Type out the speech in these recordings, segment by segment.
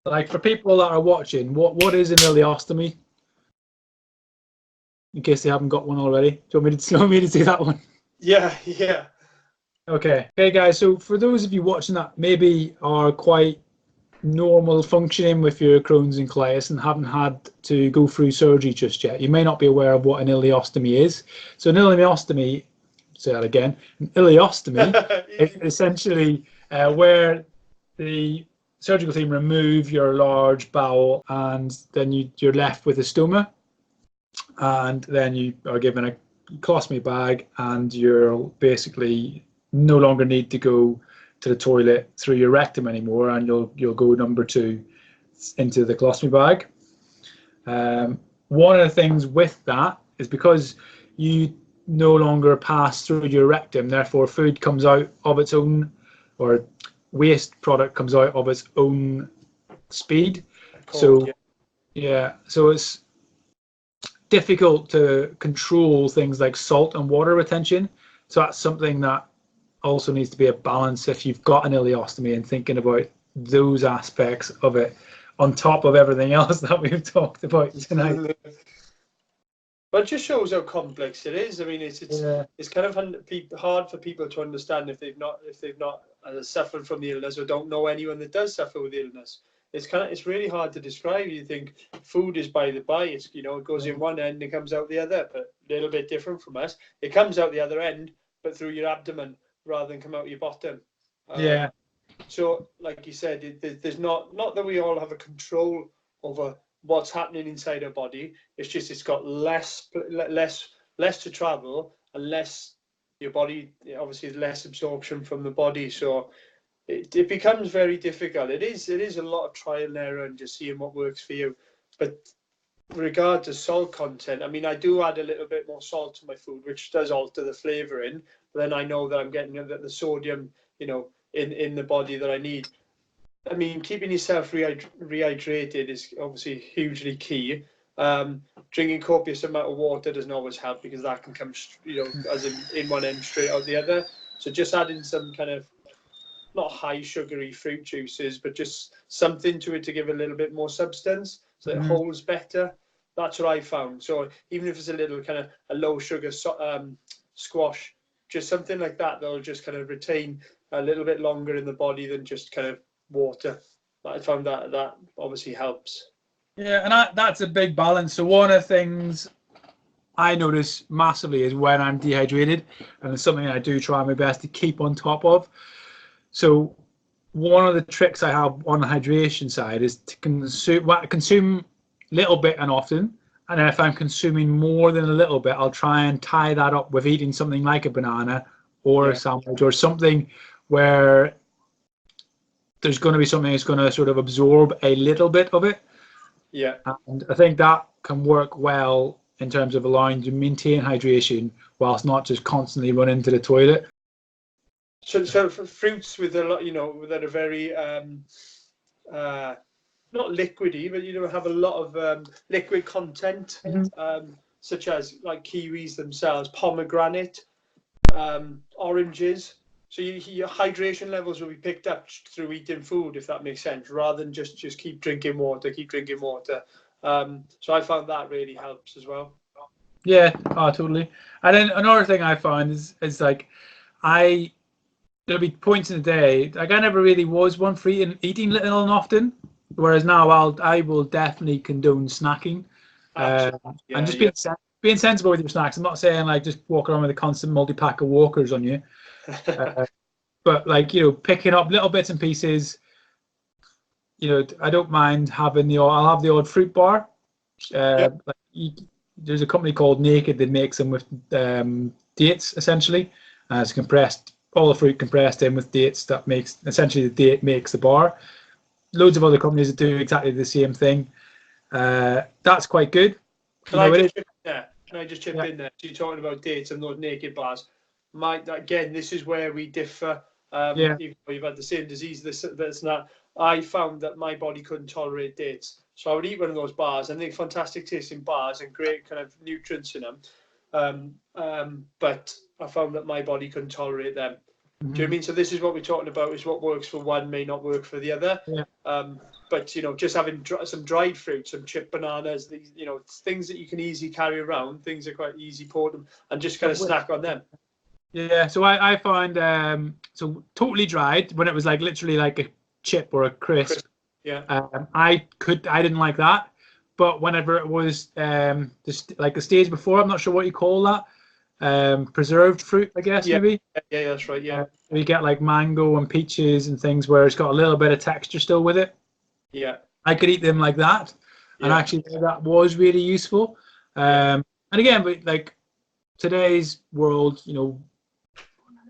Like for people that are watching, what is an ileostomy? In case they haven't got one already. Do you want me to do that one? Yeah, yeah. Okay, guys. So for those of you watching that maybe are quite normal functioning with your Crohn's and colitis and haven't had to go through surgery just yet, you may not be aware of what an ileostomy is. So an ileostomy, say that again, an ileostomy is essentially where the surgical team remove your large bowel and then you're left with a stoma, and then you are given a colostomy bag and you'll basically no longer need to go to the toilet through your rectum anymore, and you'll go number 2 into the colostomy bag. One of the things with that is because you no longer pass through your rectum, therefore food comes out of its own, or waste product comes out of its own speed. So yeah, so it's difficult to control things like salt and water retention. So that's something that also needs to be a balance if you've got an ileostomy, and thinking about those aspects of it on top of everything else that we've talked about tonight. But it just shows how complex it is. I mean, it's kind of hard for people to understand if they've not suffered from the illness or don't know anyone that does suffer with the illness. It's really hard to describe. You think food is by the by. It's, you know, it goes in one end and it comes out the other, but a little bit different from us. It comes out the other end, but through your abdomen rather than come out your bottom. Yeah. So, like you said, there's not that we all have a control over what's happening inside our body. It's just it's got less to travel, and less your body, obviously less absorption from the body. So it becomes very difficult. It is a lot of trial and error and just seeing what works for you. But with regard to salt content, I mean, I do add a little bit more salt to my food, which does alter the flavouring. But then I know that I'm getting the sodium, you know, in the body that I need. I mean, keeping yourself rehydrated is obviously hugely key. Drinking copious amount of water doesn't always help, because that can come, you know, as in one end straight out the other. So just adding some kind of, not high sugary fruit juices, but just something to it to give a little bit more substance, so it holds better. That's what I found. So even if it's a little kind of a low sugar squash, just something like that that'll just kind of retain a little bit longer in the body than just kind of water. I found that obviously helps. Yeah, and that's a big balance. So one of the things I notice massively is when I'm dehydrated, and it's something I do try my best to keep on top of. So one of the tricks I have on the hydration side is to consume a little bit and often. And then if I'm consuming more than a little bit, I'll try and tie that up with eating something like a banana or a sandwich, or something where there's going to be something that's going to sort of absorb a little bit of it. Yeah. And I think that can work well in terms of allowing you to maintain hydration whilst not just constantly running to the toilet. So for fruits with a lot, you know, that are very not liquidy, but, you know, have a lot of liquid content, such as like kiwis themselves, pomegranate, oranges. So your hydration levels will be picked up through eating food, if that makes sense, rather than just keep drinking water. So I found that really helps as well. Yeah, totally. And then another thing I found is like there'll be points in the day, like I never really was one for eating little and often, whereas now I will definitely condone snacking, and just being sensible with your snacks. I'm not saying like just walk around with a constant multi-pack of Walkers on you, but like, you know, picking up little bits and pieces. You know, I don't mind having I'll have the odd fruit bar. There's a company called Naked that makes them with dates, essentially. It's compressed, all the fruit compressed in with dates. That makes, essentially, the date makes the bar. Loads of other companies that do exactly the same thing. That's quite good. Can I just chip in there? So you're talking about dates and those Naked bars. Again, this is where we differ. Even though you've had the same disease, this and that. I found that my body couldn't tolerate dates, so I would eat one of those bars, and they're fantastic tasting bars and great kind of nutrients in them. But I found that my body couldn't tolerate them. Do you know what I mean? So this is what we're talking about: is what works for one may not work for the other. But just having some dried fruit, some chipped bananas, these things that you can easily carry around, things that are quite easy portable, and just kind of snack on them. Yeah, so I found so totally dried when it was like literally like a chip or a crisp. Yeah. I didn't like that, but whenever it was like the stage before, I'm not sure what you call that, preserved fruit, I guess. Yeah. Maybe. Yeah, that's right. Yeah. You get like mango and peaches and things where it's got a little bit of texture still with it. Yeah. I could eat them like that, and actually that was really useful. And again, but like today's world,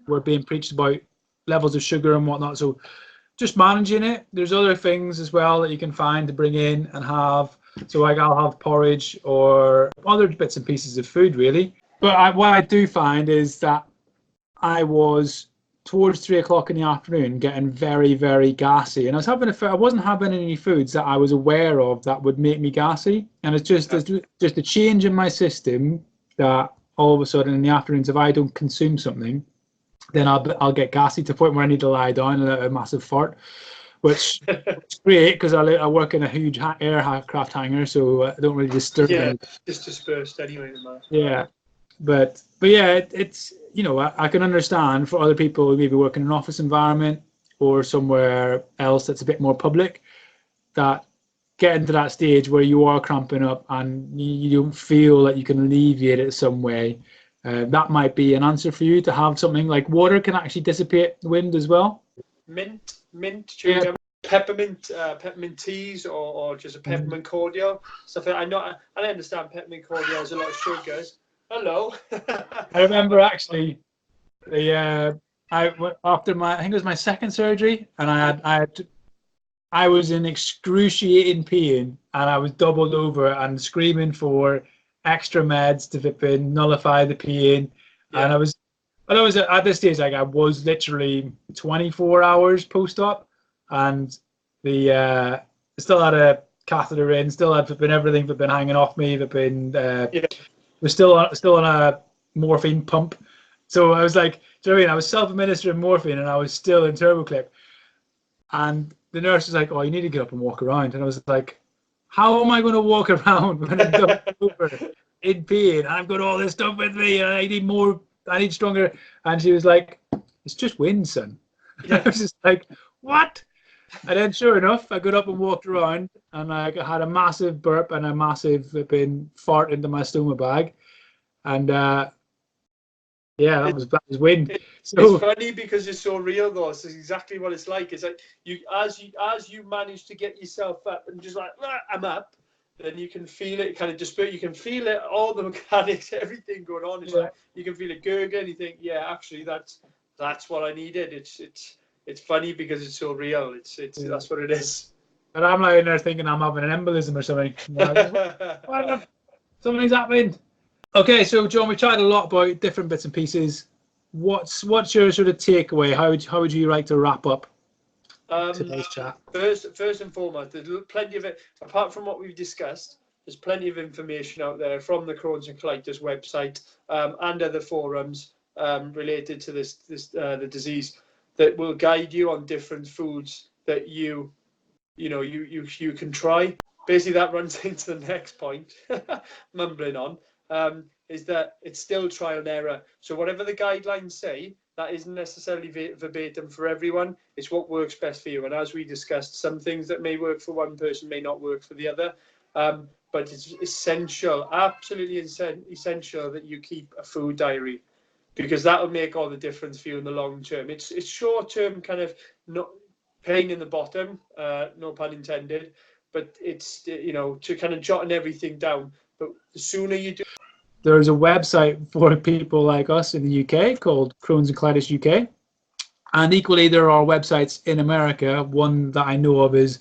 we're being preached about levels of sugar and whatnot. So just managing it. There's other things as well that you can find to bring in and have. So like I'll have porridge or other bits and pieces of food really. But what I do find is that I was towards 3 o'clock in the afternoon getting very, very gassy, and I wasn't having any foods that I was aware of that would make me gassy, and it's just a change in my system that all of a sudden in the afternoons, if I don't consume something, then I'll get gassy to the point where I need to lie down and let a massive fart, which is great because I work in a huge aircraft hangar, so I don't really disturb anything. Just dispersed anyway. Yeah, but yeah, it's I can understand for other people who maybe work in an office environment or somewhere else that's a bit more public, that getting to that stage where you are cramping up and you don't feel that you can alleviate it some way. That might be an answer for you to have something like water can actually dissipate the wind as well. Mint, peppermint teas or just a peppermint cordial. Stuff like that. I understand peppermint cordial has a lot of sugars. Hello. I remember actually after I think it was my second surgery, and I was in excruciating pain, and I was doubled over and screaming for extra meds to nullify the pain. And I was at this stage, like I was literally 24 hours post-op, and still had a catheter in, still had everything been hanging off me, was still on a morphine pump. So I was like, do you know what I mean? I was self-administering morphine and I was still in TurboClip. And the nurse was like, oh, you need to get up and walk around. And I was like, how am I going to walk around when I'm doubled over in pain and I've got all this stuff with me and I need stronger? And she was like, it's just wind, son. I was just like, what? And then sure enough, I got up and walked around, and I had a massive burp and a massive fart into my stoma bag. And that was wind. So, it's funny because it's so real though. It's exactly what it's like. It's like as you manage to get yourself up and just like, I'm up, then you can feel it kind of disperse. You can feel it, all the mechanics, everything going on. It's like you can feel it gurgling. You think, actually that's what I needed. It's funny because it's so real. That's what it is. And I'm lying there thinking I'm having an embolism or something. Something's happened. Okay, so John, we chatted a lot about different bits and pieces. What's your sort of takeaway? How would you like to wrap up today's chat? First and foremost, there's plenty of it. Apart from what we've discussed, there's plenty of information out there from the Crohn's and Colitis website and other forums related to the disease, that will guide you on different foods that you can try. Basically, that runs into the next point, mumbling on, is that it's still trial and error. So whatever the guidelines say, that isn't necessarily verbatim for everyone. It's what works best for you. And as we discussed, some things that may work for one person may not work for the other. But it's essential, absolutely essential, that you keep a food diary, because that will make all the difference for you in the long term. It's short term, kind of not pain in the bottom, no pun intended, but it's to kind of jotting everything down. But the sooner you do. There's a website for people like us in the UK called Crohn's and Colitis UK, and equally there are websites in America. One that I know of is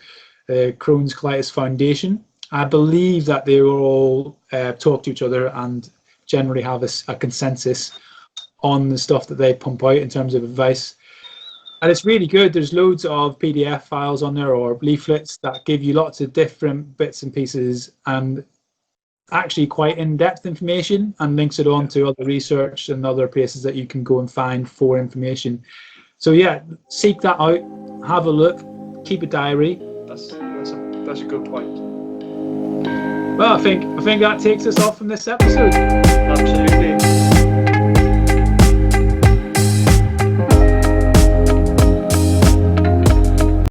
Crohn's Colitis Foundation. I believe that they will all talk to each other and generally have a consensus on the stuff that they pump out in terms of advice. And it's really good. There's loads of PDF files on there or leaflets that give you lots of different bits and pieces and actually quite in-depth information, and links it on to other research and other places that you can go and find for information. So yeah, seek that out, have a look, keep a diary. That's That's a good point. Well, I think that takes us off from this episode. Absolutely.